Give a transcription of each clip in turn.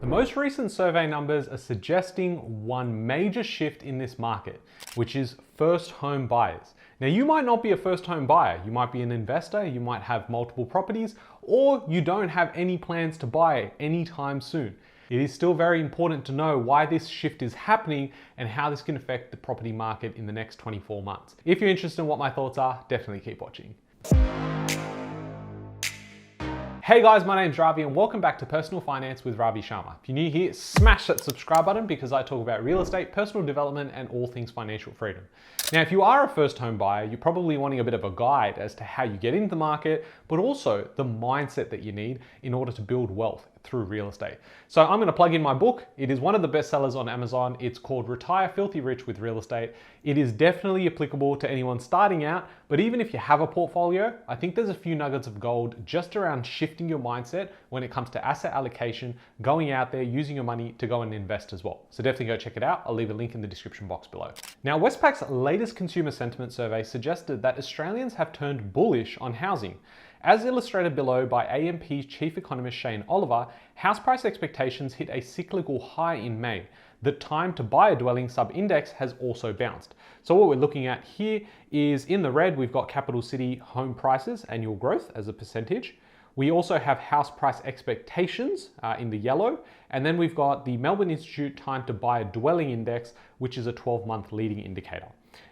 The most recent survey numbers are suggesting one major shift in this market, which is first home buyers. Now, you might not be a first home buyer. You might be an investor, you might have multiple properties, or you don't have any plans to buy anytime soon. It is still very important to know why this shift is happening and how this can affect the property market in the next 24 months. If you're interested in what my thoughts are, definitely keep watching. Hey guys, my name's Ravi and welcome back to Personal Finance with Ravi Sharma. If you're new here, smash that subscribe button because I talk about real estate, personal development, and all things financial freedom. Now, if you are a first home buyer, you're probably wanting a bit of a guide as to how you get into the market, but also the mindset that you need in order to build wealth through real estate. So I'm going to plug in my book. It is one of the best sellers on Amazon. It's called Retire Filthy Rich with Real Estate. It is definitely applicable to anyone starting out, but even if you have a portfolio, I think there's a few nuggets of gold just around shifting your mindset when it comes to asset allocation, going out there, using your money to go and invest as well. So definitely go check it out. I'll leave a link in the description box below. Now, Westpac's latest consumer sentiment survey suggested that Australians have turned bullish on housing. As illustrated below by AMP's chief economist Shane Oliver, house price expectations hit a cyclical high in May. The time to buy a dwelling sub-index has also bounced. So what we're looking at here is in the red, we've got capital city home prices, annual growth as a percentage. We also have house price expectations in the yellow. And then we've got the Melbourne Institute time to buy a dwelling index, which is a 12-month leading indicator.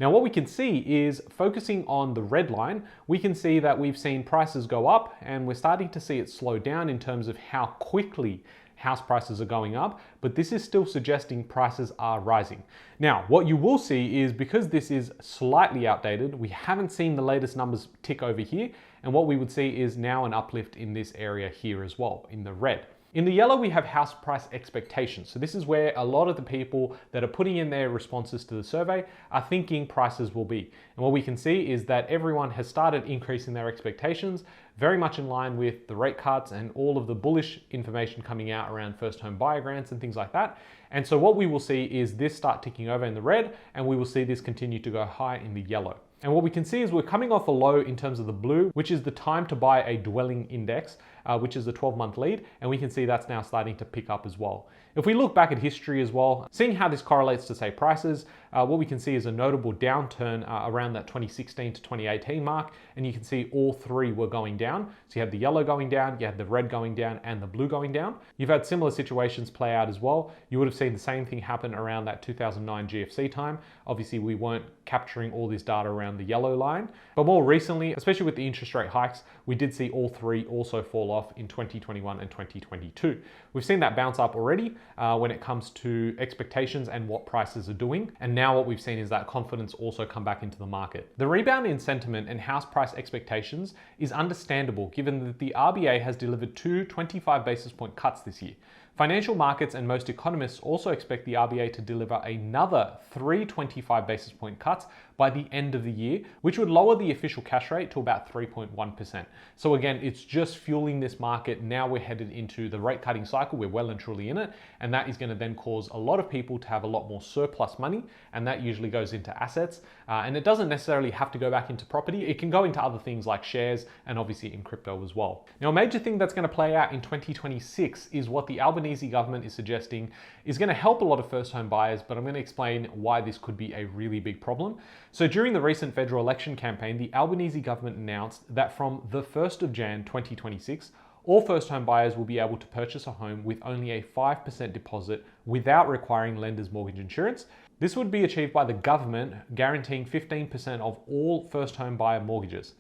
Now, what we can see is focusing on the red line, we can see that we've seen prices go up and we're starting to see it slow down in terms of how quickly house prices are going up, but this is still suggesting prices are rising. Now, what you will see is because this is slightly outdated, we haven't seen the latest numbers tick over here, and what we would see is now an uplift in this area here as well, in the red. In the yellow, we have house price expectations. So this is where a lot of the people that are putting in their responses to the survey are thinking prices will be. And what we can see is that everyone has started increasing their expectations, very much in line with the rate cuts and all of the bullish information coming out around first home buyer grants and things like that. And so what we will see is this start ticking over in the red, and we will see this continue to go high in the yellow. And what we can see is we're coming off a low in terms of the blue, which is the time to buy a dwelling index, which is the 12-month lead. And we can see that's now starting to pick up as well. If we look back at history as well, seeing how this correlates to, say, prices, what we can see is a notable downturn around that 2016 to 2018 mark. And you can see all three were going down. So you had the yellow going down, you had the red going down, and the blue going down. You've had similar situations play out as well. You would have seen the same thing happen around that 2009 GFC time. Obviously, we weren't capturing all this data around the yellow line. But more recently, especially with the interest rate hikes, we did see all three also fall off in 2021 and 2022. We've seen that bounce up already when it comes to expectations and what prices are doing. And now what we've seen is that confidence also come back into the market. The rebound in sentiment and house price expectations is understandable given that the RBA has delivered 2 25 basis point cuts this year. Financial markets and most economists also expect the RBA to deliver another 3 25 basis point cuts by the end of the year, which would lower the official cash rate to about 3.1%. So again, it's just fueling this market. Now we're headed into the rate cutting cycle. We're well and truly in it. And that is going to then cause a lot of people to have a lot more surplus money. And that usually goes into assets. And it doesn't necessarily have to go back into property. It can go into other things like shares and obviously in crypto as well. Now, a major thing that's going to play out in 2026 is what the Albanese government is suggesting is going to help a lot of first home buyers, but I'm going to explain why this could be a really big problem. So during the recent federal election campaign, the Albanese government announced that from the 1st of Jan 2026, all first home buyers will be able to purchase a home with only a 5% deposit without requiring lender's mortgage insurance. This would be achieved by the government guaranteeing 15% of all first home buyer mortgages.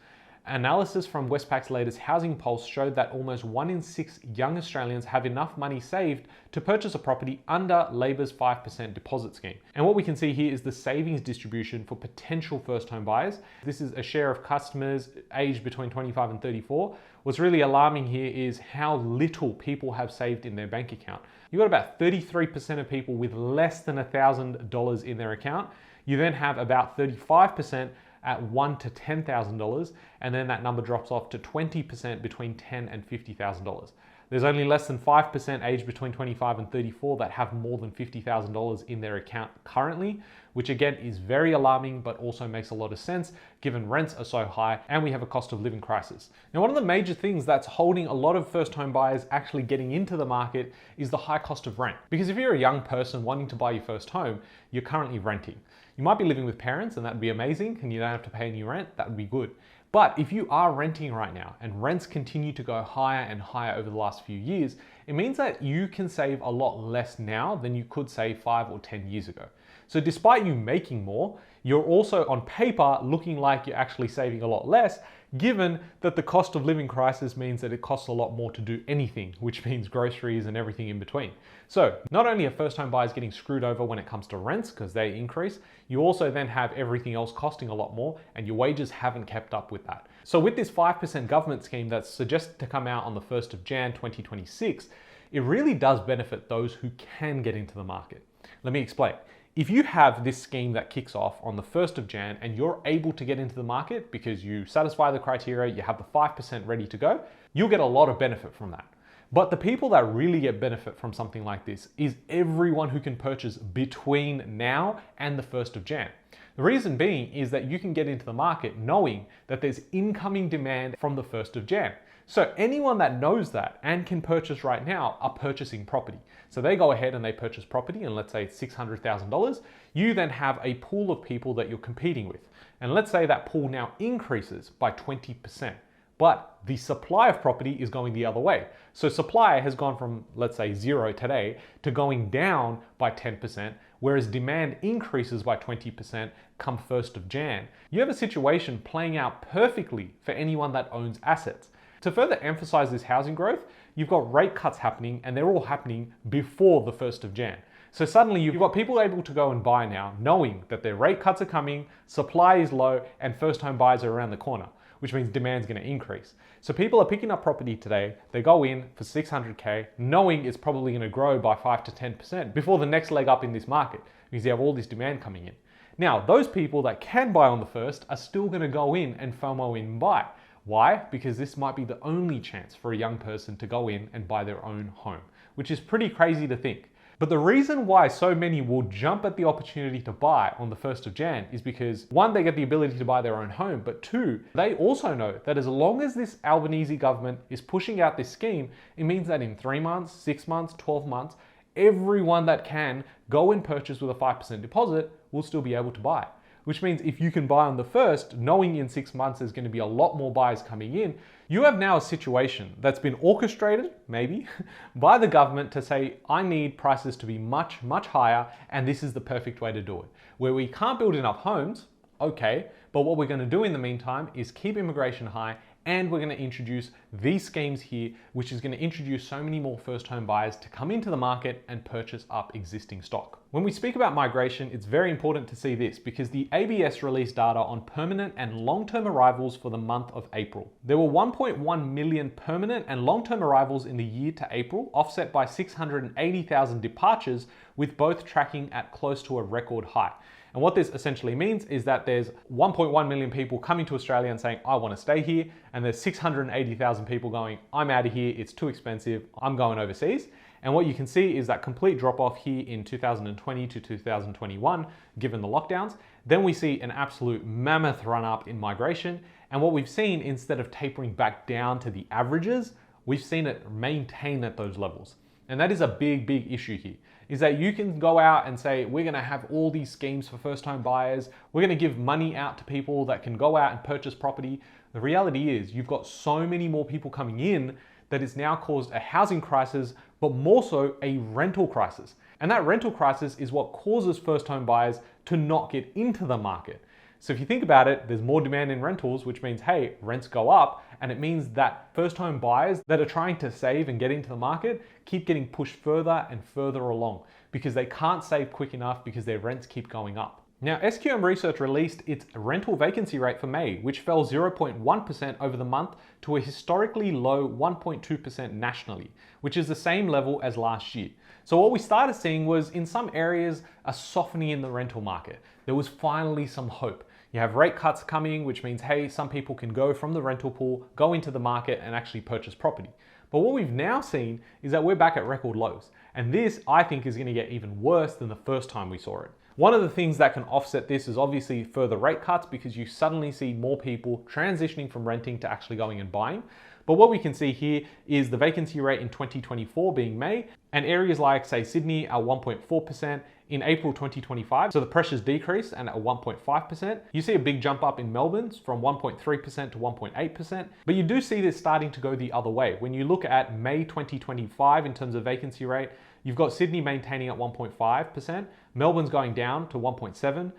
Analysis from Westpac's latest housing pulse showed that almost 1 in 6 young Australians have enough money saved to purchase a property under Labor's 5% deposit scheme. And what we can see here is the savings distribution for potential first home buyers. This is a share of customers aged between 25 and 34. What's really alarming here is how little people have saved in their bank account. You've got about 33% of people with less than $1,000 in their account. You then have about 35% at $1,000 to $10,000, and then that number drops off to 20% between $10,000 and $50,000. There's only less than 5% aged between 25 and 34 that have more than $50,000 in their account currently, which again is very alarming, but also makes a lot of sense given rents are so high and we have a cost of living crisis. Now, one of the major things that's holding a lot of first home buyers actually getting into the market is the high cost of rent. Because if you're a young person wanting to buy your first home, you're currently renting. You might be living with parents and that'd be amazing and you don't have to pay any rent, that would be good. But if you are renting right now and rents continue to go higher and higher over the last few years, it means that you can save a lot less now than you could save 5 or 10 years ago. So despite you making more, you're also on paper looking like you're actually saving a lot less, given that the cost of living crisis means that it costs a lot more to do anything, which means groceries and everything in between. So not only are first home buyers getting screwed over when it comes to rents because they increase, you also then have everything else costing a lot more and your wages haven't kept up with that. So with this 5% government scheme that's suggested to come out on the 1st of Jan 2026, it really does benefit those who can get into the market. Let me explain. If you have this scheme that kicks off on the 1st of Jan and you're able to get into the market because you satisfy the criteria, you have the 5% ready to go, you'll get a lot of benefit from that. But the people that really get benefit from something like this is everyone who can purchase between now and the 1st of Jan. The reason being is that you can get into the market knowing that there's incoming demand from the 1st of Jan. So anyone that knows that and can purchase right now are purchasing property. So they go ahead and they purchase property and let's say it's $600,000. You then have a pool of people that you're competing with. And let's say that pool now increases by 20%. But the supply of property is going the other way. So supply has gone from, let's say, 0 today to going down by 10%, whereas demand increases by 20% come 1st of Jan. You have a situation playing out perfectly for anyone that owns assets. To further emphasize this housing growth, you've got rate cuts happening and they're all happening before the 1st of Jan. So suddenly you've got people able to go and buy now, knowing that their rate cuts are coming, supply is low, and first home buyers are around the corner, which means demand's going to increase. So people are picking up property today, they go in for 600K, knowing it's probably going to grow by 5 to 10% before the next leg up in this market, because you have all this demand coming in. Now, those people that can buy on the 1st are still going to go in and FOMO in and buy. Why? Because this might be the only chance for a young person to go in and buy their own home, which is pretty crazy to think. But the reason why so many will jump at the opportunity to buy on the 1st of Jan is because 1, they get the ability to buy their own home, but 2, they also know that as long as this Albanese government is pushing out this scheme, it means that in 3 months, 6 months, 12 months, everyone that can go and purchase with a 5% deposit will still be able to buy. Which means if you can buy on the 1st, knowing in 6 months there's going to be a lot more buyers coming in, you have now a situation that's been orchestrated, maybe, by the government to say, I need prices to be much, much higher, and this is the perfect way to do it. Where we can't build enough homes, okay, but what we're going to do in the meantime is keep immigration high, and we're going to introduce these schemes here, which is going to introduce so many more first home buyers to come into the market and purchase up existing stock. When we speak about migration, it's very important to see this because the ABS released data on permanent and long-term arrivals for the month of April. There were 1.1 million permanent and long-term arrivals in the year to April, offset by 680,000 departures, with both tracking at close to a record high. And what this essentially means is that there's 1.1 million people coming to Australia and saying, I want to stay here. And there's 680,000 people going, I'm out of here, it's too expensive, I'm going overseas. And what you can see is that complete drop off here in 2020 to 2021, given the lockdowns. Then we see an absolute mammoth run up in migration. And what we've seen, instead of tapering back down to the averages, we've seen it maintain at those levels. And that is a big, big issue here, is that you can go out and say, we're gonna have all these schemes for first home buyers. We're gonna give money out to people that can go out and purchase property. The reality is you've got so many more people coming in that it's now caused a housing crisis, but more so a rental crisis. And that rental crisis is what causes first home buyers to not get into the market. So if you think about it, there's more demand in rentals, which means, hey, rents go up. And it means that first home buyers that are trying to save and get into the market keep getting pushed further and further along because they can't save quick enough because their rents keep going up. Now, SQM Research released its rental vacancy rate for May, which fell 0.1% over the month to a historically low 1.2% nationally, which is the same level as last year. So what we started seeing was in some areas a softening in the rental market. There was finally some hope. You have rate cuts coming, which means, hey, some people can go from the rental pool, go into the market and actually purchase property. But what we've now seen is that we're back at record lows. And this, I think, is going to get even worse than the first time we saw it. One of the things that can offset this is obviously further rate cuts, because you suddenly see more people transitioning from renting to actually going and buying. But what we can see here is the vacancy rate in 2024 being May, and areas like, say, Sydney are 1.4% in April 2025. So the pressures decrease and at 1.5%. You see a big jump up in Melbourne's from 1.3% to 1.8%. But you do see this starting to go the other way. When you look at May 2025 in terms of vacancy rate, you've got Sydney maintaining at 1.5%, Melbourne's going down to 1.7%.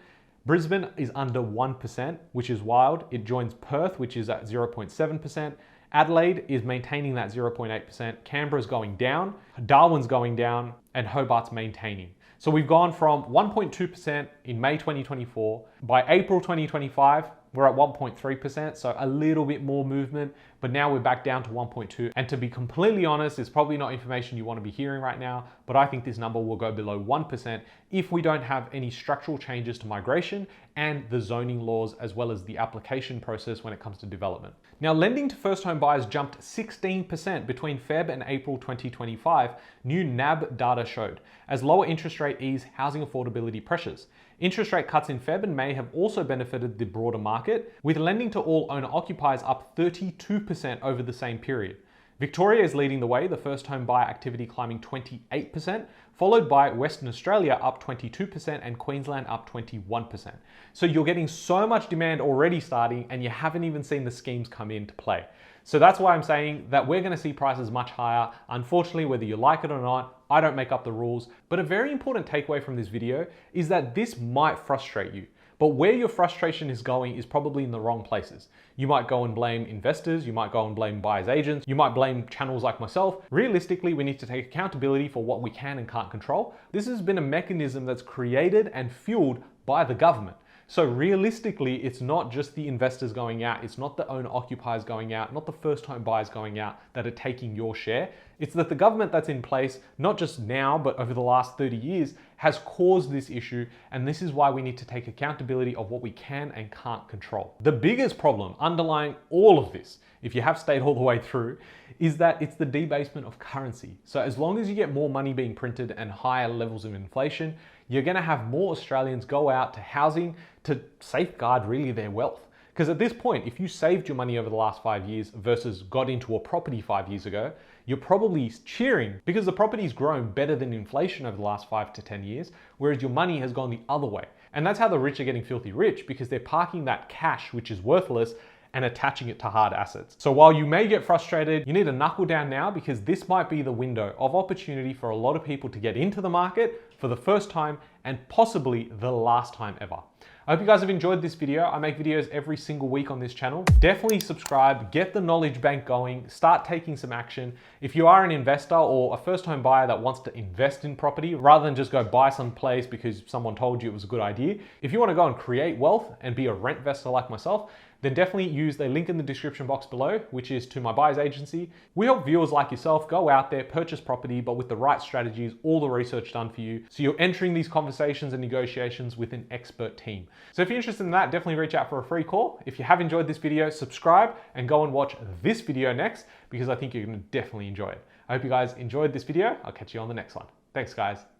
Brisbane is under 1%, which is wild. It joins Perth, which is at 0.7%. Adelaide is maintaining that 0.8%, Canberra's going down, Darwin's going down, and Hobart's maintaining. So we've gone from 1.2% in May 2024. By April 2025, we're at 1.3%, so a little bit more movement, but now we're back down to 1.2. And to be completely honest, it's probably not information you want to be hearing right now, but I think this number will go below 1% if we don't have any structural changes to migration and the zoning laws, as well as the application process when it comes to development. Now, lending to first home buyers jumped 16% between Feb and April 2025, new NAB data showed, as lower interest rate ease housing affordability pressures. Interest rate cuts in Feb and May have also benefited the broader market, with lending to all owner-occupiers up 32% over the same period. Victoria is leading the way, the first home buyer activity climbing 28%, followed by Western Australia up 22% and Queensland up 21%. So you're getting so much demand already starting, and you haven't even seen the schemes come into play. So that's why I'm saying that we're going to see prices much higher. Unfortunately, whether you like it or not, I don't make up the rules. But a very important takeaway from this video is that this might frustrate you. But where your frustration is going is probably in the wrong places. You might go and blame investors, you might go and blame buyers agents, you might blame channels like myself. Realistically, we need to take accountability for what we can and can't control. This has been a mechanism that's created and fueled by the government. So realistically, it's not just the investors going out, it's not the owner occupiers going out, not the first home buyers going out that are taking your share. It's that the government that's in place, not just now, but over the last 30 years, has caused this issue. And this is why we need to take accountability of what we can and can't control. The biggest problem underlying all of this, if you have stayed all the way through, is that it's the debasement of currency. So as long as you get more money being printed and higher levels of inflation, you're going to have more Australians go out to housing to safeguard really their wealth. Because at this point, if you saved your money over the last 5 years versus got into a property 5 years ago, you're probably cheering because the property's grown better than inflation over the last 5 to 10 years, whereas your money has gone the other way. And that's how the rich are getting filthy rich, because they're parking that cash, which is worthless, and attaching it to hard assets. So while you may get frustrated, you need to knuckle down now, because this might be the window of opportunity for a lot of people to get into the market for the first time and possibly the last time ever. I hope you guys have enjoyed this video. I make videos every single week on this channel. Definitely subscribe, get the knowledge bank going, start taking some action. If you are an investor or a first home buyer that wants to invest in property rather than just go buy some place because someone told you it was a good idea, if you want to go and create wealth and be a rent investor like myself, then definitely use the link in the description box below, which is to my buyer's agency. We help viewers like yourself go out there, purchase property, but with the right strategies, all the research done for you. So you're entering these conversations and negotiations with an expert team. So if you're interested in that, definitely reach out for a free call. If you have enjoyed this video, subscribe and go and watch this video next, because I think you're going to definitely enjoy it. I hope you guys enjoyed this video. I'll catch you on the next one. Thanks, guys.